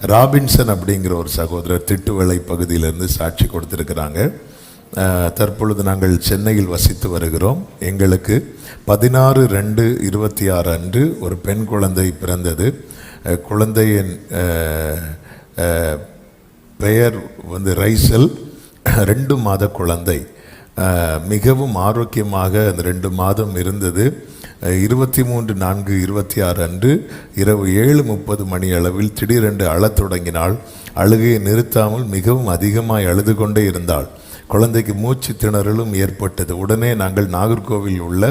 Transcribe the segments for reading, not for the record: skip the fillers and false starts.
Robinson அப்படிங்கிற ஒரு சகோதரர் திட்டுவளை பகுதியிலிருந்து சாட்சி கொடுத்துருக்கிறாங்க. தற்பொழுது நாங்கள் சென்னையில் வசித்து வருகிறோம். எங்களுக்கு 16/2/26 அன்று ஒரு பெண் குழந்தை பிறந்தது. குழந்தையின் பெயர் ரைசல். 2 மாத குழந்தை. மிகவும் ஆரோக்கியமாக அந்த 2 மாதம் இருந்தது. 23/4/26 அன்று இரவு 7:30 மணி அளவில் திடீரென்று அழத் தொடங்கினாள். அழுகையை நிறுத்தாமல் மிகவும் அதிகமாய் அழுது கொண்டே இருந்தாள். குழந்தைக்கு மூச்சு திணறலும் ஏற்பட்டது. உடனே நாங்கள் நாகர்கோவில் உள்ள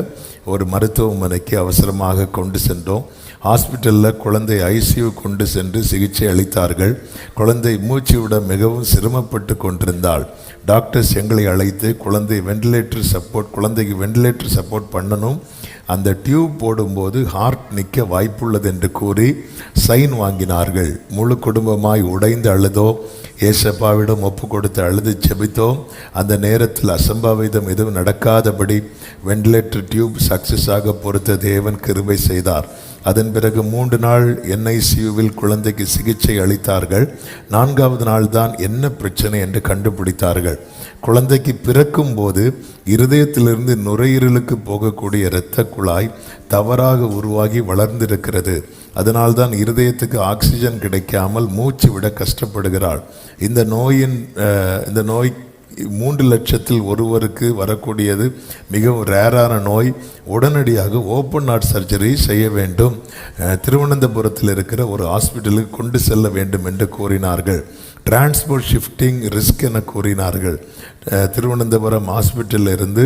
ஒரு மருத்துவமனைக்கு அவசரமாக கொண்டு சென்றோம். ஹாஸ்பிட்டலில் குழந்தை ஐசியூ கொண்டு சென்று சிகிச்சை அளித்தார்கள். குழந்தை மூச்சு விட மிகவும் சிரமப்பட்டு கொண்டிருந்தாள். டாக்டர்ஸ் எங்களை அழைத்து குழந்தைக்கு வெண்டிலேட்டர் சப்போர்ட் பண்ணணும், அந்த டியூப் போடும்போது ஹார்ட் நிற்க வாய்ப்புள்ளது என்று கூறி சைன் வாங்கினார்கள். முழு குடும்பமாய் உடைந்து அழுதோம். ஏசப்பாவிடம் ஒப்பு கொடுத்து அழுது செபித்தோம். அந்த நேரத்தில் அசம்பாவிதம் எதுவும் நடக்காதபடி வெண்டிலேட்டர் டியூப் சக்சஸாக பொறுத்த தேவன் கிருபை செய்தார். அதன் பிறகு 3 நாள் NICUவில் குழந்தைக்கு சிகிச்சை அளித்தார்கள். 4வது நாள் தான் என்ன பிரச்சனை என்று கண்டுபிடித்தார்கள். குழந்தைக்கு பிறக்கும் போது இருதயத்திலிருந்து நுரையீரலுக்கு போகக்கூடிய இரத்த குழாய் தவறாக உருவாகி வளர்ந்திருக்கிறது. அதனால்தான் இருதயத்துக்கு ஆக்சிஜன் கிடைக்காமல் மூச்சு விட கஷ்டப்படுகிறாள். இந்த நோய் 3 லட்சத்தில் ஒருவருக்கு வரக்கூடியது. மிகவும் ரேரான நோய். உடனடியாக ஓப்பன் ஹார்ட் சர்ஜரி செய்ய வேண்டும். திருவனந்தபுரத்தில் இருக்கிற ஒரு ஹாஸ்பிட்டலுக்கு கொண்டு செல்ல வேண்டும் என்று கூறினார்கள். டிரான்ஸ்போர்ட் ஷிஃப்டிங் ரிஸ்க் என கூறினார்கள். திருவனந்தபுரம் ஹாஸ்பிட்டலில் இருந்து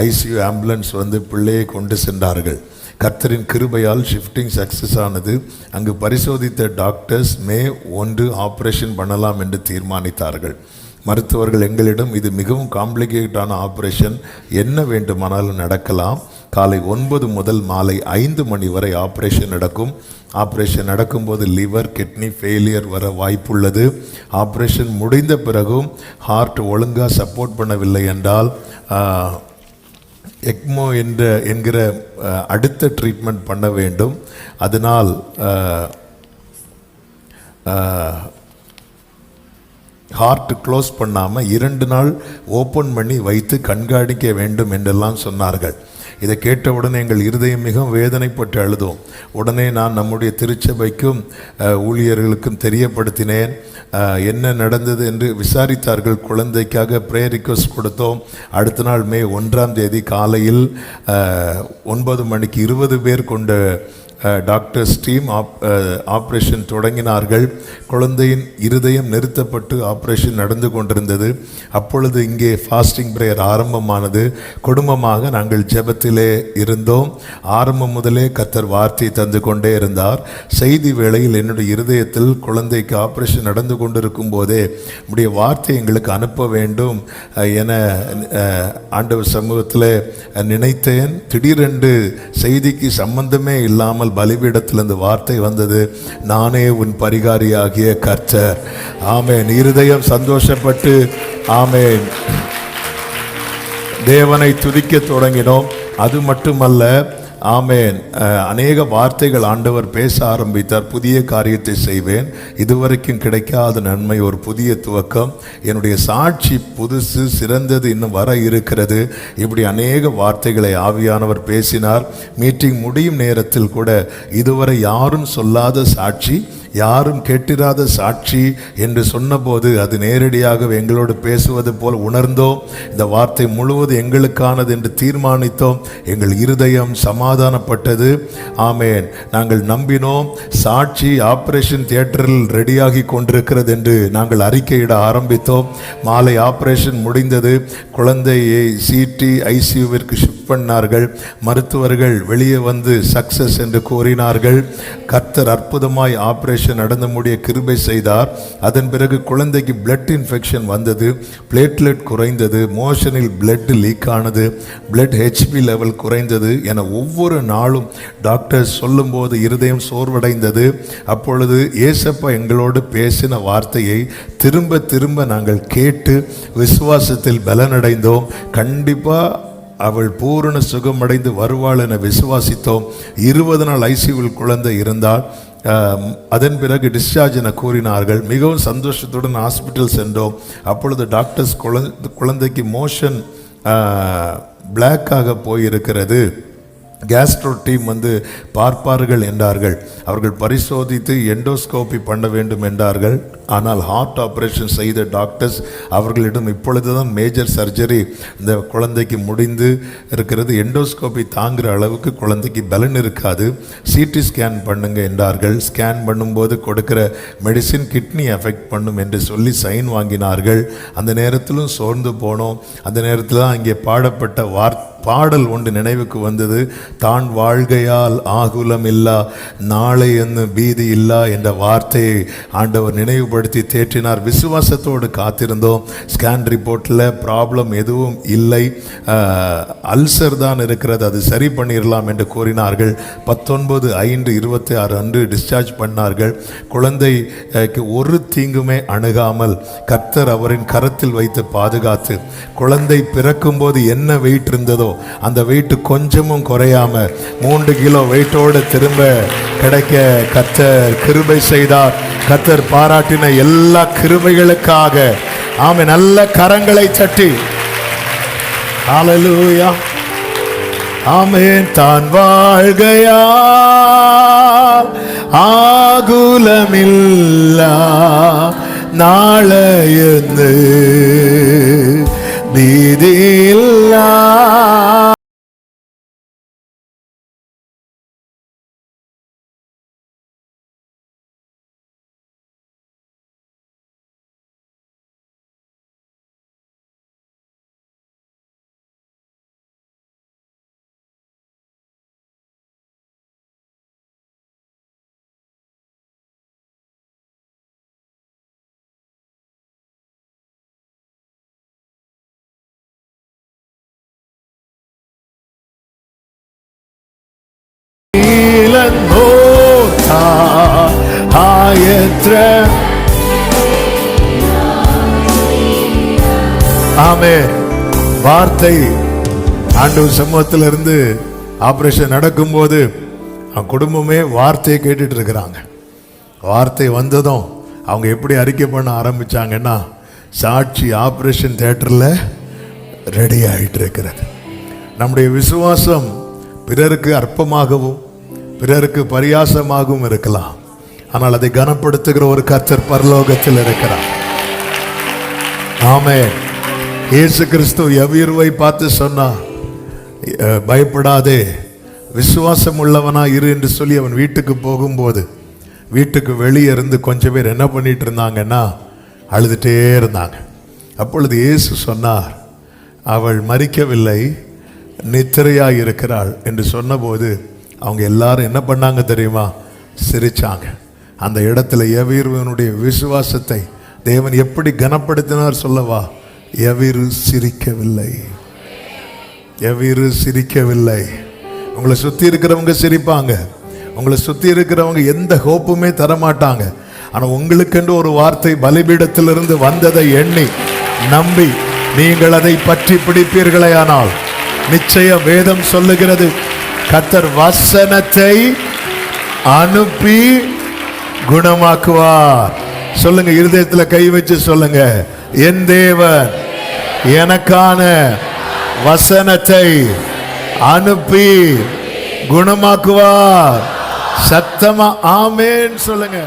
ICU ஆம்புலன்ஸ் பிள்ளையை கொண்டு சென்றார்கள். கர்த்தரின் கிருபையால் ஷிஃப்டிங் சக்சஸ் ஆனது. அங்கு பரிசோதித்த டாக்டர்ஸ் May 1 ஆப்ரேஷன் பண்ணலாம் என்று தீர்மானித்தார்கள். மருத்துவர்கள் எங்களிடம் இது மிகவும் காம்ப்ளிகேட்டான ஆப்ரேஷன், என்ன வேண்டுமானாலும் நடக்கலாம். காலை 9 முதல் மாலை 5 மணி வரை ஆப்ரேஷன் நடக்கும். ஆப்ரேஷன் நடக்கும்போது லிவர் கிட்னி ஃபெயிலியர் வர வாய்ப்புள்ளது. ஆப்ரேஷன் முடிந்த பிறகும் ஹார்ட் ஒழுங்காக சப்போர்ட் பண்ணவில்லை என்றால் எக்மோ என்கிற அடுத்த ட்ரீட்மெண்ட் பண்ண வேண்டும். அதனால் ஹார்ட் க்ளோஸ் பண்ணாமல் 2 நாள் ஓப்பன் பண்ணி வைத்து கண்காணிக்க வேண்டும் என்றெல்லாம் சொன்னார்கள். இதை கேட்டவுடனே எங்கள் இருதயம் மிகவும் வேதனைப்பட்டு அழுதோம். உடனே நான் நம்முடைய திருச்சபைக்கும் ஊழியர்களுக்கும் தெரியப்படுத்தினேன். என்ன நடந்தது என்று விசாரித்தார்கள். குழந்தைக்காக ப்ரேயர் ரிக்வெஸ்ட் கொடுத்தோம். அடுத்த நாள் May 1 காலையில் 9 மணிக்கு 20 பேர் கொண்ட டாக்டர்ஸ் டீம் ஆப்ரேஷன் தொடங்கினார்கள். குழந்தையின் இருதயம் நிறுத்தப்பட்டு ஆப்ரேஷன் நடந்து கொண்டிருந்தது. அப்பொழுது இங்கே ஃபாஸ்டிங் பிரேயர் ஆரம்பமானது. குடும்பமாக நாங்கள் ஜெபத்திலே இருந்தோம். ஆரம்பம் முதலே கர்த்தர் வார்த்தை தந்து கொண்டே இருந்தார். செய்தி வேளையில் என்னுடைய இருதயத்தில் குழந்தைக்கு ஆப்ரேஷன் நடந்து கொண்டிருக்கும் போதே உடைய வார்த்தை எங்களுக்கு அனுப்ப வேண்டும் என ஆண்டவர் சமூகத்தில் நினைத்தேன். திடீரென்று செய்திக்கு சம்பந்தமே இல்லாமல் பலிபீடத்திலிருந்து வார்த்தை வந்தது, நானே உன் பரிகாரியாகிய கர்த்தர். ஆமென். இருதயம் சந்தோஷப்பட்டு ஆமென் தேவனை துதிக்க தொடங்கினோம். அது மட்டுமல்ல, ஆமென், அநேக வார்த்தைகள் ஆண்டவர் பேச ஆரம்பித்தார். புதிய காரியத்தை செய்வேன், இதுவரைக்கும் கிடைக்காத நன்மை, ஒரு புதிய துவக்கம், என்னுடைய சாட்சி புதுசு சிறந்தது இன்னும் வர இருக்கிறது. இப்படி அநேக வார்த்தைகளை ஆவியானவர் பேசினார். மீட்டிங் முடியும் நேரத்தில் கூட இதுவரை யாரும் சொல்லாத சாட்சி, யாரும் கேட்டிராத சாட்சி என்று சொன்னபோது அது நேரடியாக எங்களோடு பேசுவது போல் உணர்ந்தோம். இந்த வார்த்தை முழுவதும் எங்களுக்கானது என்று தீர்மானித்தோம். எங்கள் இருதயம் சமாதானப்பட்டது. ஆமென். நாங்கள் நம்பினோம். சாட்சி ஆப்ரேஷன் தியேட்டரில் ரெடியாகி கொண்டிருக்கிறது என்று நாங்கள் அறிக்கையிட ஆரம்பித்தோம். மாலை ஆப்ரேஷன் முடிந்தது. குழந்தையை CT ICUவிற்கு ஷிஃப்ட் பண்ணார்கள். மருத்துவர்கள் வெளியே வந்து சக்சஸ் என்று கூறினார்கள். கர்த்தர் அற்புதமாய் ஆப்ரேஷன் நடந்து முடிய கிருபை செய்தார். அதன் பிறகு குழந்தைக்கு பிளட் இன்ஃபெக்ஷன் வந்தது. பிளேட்லெட் குறைந்தது, மோஷனில் பிளட் லீக் ஆனது, பிளட் HP லெவல் குறைந்தது என ஒவ்வொரு நாளும் டாக்டர் சொல்லும்போது இருதயம் சோர்வடைந்தது. அப்பொழுது ஏசப்பா எங்களோடு பேசின வார்த்தையை திரும்ப திரும்ப நாங்கள் கேட்டு விசுவாசத்தில் பலனடைந்தோம். கண்டிப்பாக அவள் பூரண சுகமடைந்து வருவாள் என விசுவாசித்தோம். 20 நாள் ICUவில் குழந்தை இருந்தால் அதன் பிறகு டிஸ்சார்ஜ் என கூறினார்கள். மிகவும் சந்தோஷத்துடன் ஹாஸ்பிட்டல் சென்றோம். அப்பொழுது டாக்டர்ஸ் குழந்தைக்கு மோஷன் பிளாக்காக போயிருக்கிறது, கேஸ்ட்ரோ டீம் பார்ப்பார்கள் என்றார்கள். அவர்கள் பரிசோதித்து எண்டோஸ்கோபி பண்ண வேண்டும் என்றார்கள். ஆனால் ஹார்ட் ஆப்ரேஷன் செய்த டாக்டர்ஸ் அவர்களிடம் இப்பொழுதுதான் மேஜர் சர்ஜரி இந்த குழந்தைக்கு முடிந்து இருக்கிறது, எண்டோஸ்கோபி தாங்குகிற அளவுக்கு குழந்தைக்கு பலன் இருக்காது, சிடி ஸ்கேன் பண்ணுங்க என்றார்கள். ஸ்கேன் பண்ணும்போது கொடுக்கிற மெடிசின் கிட்னி எஃபெக்ட் பண்ணும் என்று சொல்லி சைன் வாங்கினார்கள். அந்த நேரத்திலும் சோர்ந்து போனோம். அந்த நேரத்தில் தான் அங்கே பாடப்பட்ட பாடல் ஒன்று நினைவுக்கு வந்தது. தான் வாழ்கையால் ஆகுலம் இல்லா நாளை என்ன பீதி இல்லா என்ற வார்த்தையை ஆண்டவர் நினைவுபடுத்தி தேற்றினார். விசுவாசத்தோடு காத்திருந்தோம். ஸ்கேன் ரிப்போர்ட்டில் ப்ராப்ளம் எதுவும் இல்லை, அல்சர் தான் இருக்கிறது, அது சரி பண்ணிடலாம் என்று கூறினார்கள். 19/5/26 அன்று டிஸ்சார்ஜ் பண்ணார்கள். குழந்தைக்கு ஒரு தீங்குமே அணுகாமல் கர்த்தர் அவரின் கரத்தில் வைத்து பாதுகாத்து, குழந்தை பிறக்கும் போது என்ன வெயிட் இருந்ததோ அந்த வெயிட் கொஞ்சமும் குறையாம 3 கிலோ வெயிட்டோடு திரும்ப கிடைக்க கர்த்தர் கிருபை செய்தார். கர்த்தர் பாராட்டின எல்லா கிருபைகளுக்காக ஆமென். நல்ல கரங்களை தட்டி ஹல்லேலூயா ஆமென். தான் வாழ்கையா ஆகுலமில்லா நாளையந்து பீதியில்லா ஆமென். வார்த்தை ஆண்டவர் சமூகத்திலிருந்து ஆபரேஷன் நடக்கும்போது குடும்பமே வார்த்தையை கேட்டுட்டு இருக்கிறாங்க. வார்த்தை வந்ததும் அவங்க எப்படி அறிக்கை பண்ண ஆரம்பிச்சாங்கன்னா, சாட்சி ஆபரேஷன் தியேட்டர்ல ரெடி ஆகிட்டு இருக்கிறது. நம்முடைய விசுவாசம் பிறருக்கு அற்பமாகவும் பிறருக்கு பரியாசமாகவும் இருக்கலாம், ஆனால் அதை கனப்படுத்துகிற ஒரு கர்த்தர் பரலோகத்தில் இருக்கிறார். ஆமென். இயேசு கிறிஸ்து யவீருவை பார்த்து சொன்னா, பயப்படாதே விசுவாசம் உள்ளவனா இரு என்று சொல்லி அவன் வீட்டுக்கு போகும்போது வீட்டுக்கு வெளியே இருந்து கொஞ்சம் பேர் என்ன பண்ணிட்டு இருந்தாங்கன்னா அழுதுட்டே இருந்தாங்க. அப்பொழுது இயேசு சொன்னார், அவள் மரிக்கவில்லை, நித்திரையாய் இருக்கிறாள் என்று சொன்னபோது அவங்க எல்லாரும் என்ன பண்ணாங்க தெரியுமா? சிரிச்சாங்க. அந்த இடத்துல யவீருவனுடைய விசுவாசத்தை தேவன் எப்படி கனப்படுத்தினார் சொல்லவா? யவீரு சிரிக்கவில்லை, யவீரு சிரிக்கவில்லை. உங்களை சுத்தி இருக்கிறவங்க சிரிப்பாங்க, உங்களை சுத்தி இருக்கிறவங்க எந்த ஹோப்புமே தரமாட்டாங்க. ஆனா உங்களுக்கென்று ஒரு வார்த்தை பலிபீடத்திலிருந்து வந்ததை எண்ணி நம்பி நீங்கள் அதை பற்றி பிடிப்பீர்களே ஆனால் நிச்சயம் வேதம் சொல்லுகிறது, கர்த்தர் வசனத்தை அனுப்பி குணமாக்குவார். சொல்லுங்க, இருதயத்தில் கை வச்சு சொல்லுங்க, என் தேவன் எனக்கான வசனத்தை அனுப்பி குணமாக்குவார். சத்தமா ஆமென் சொல்லுங்க.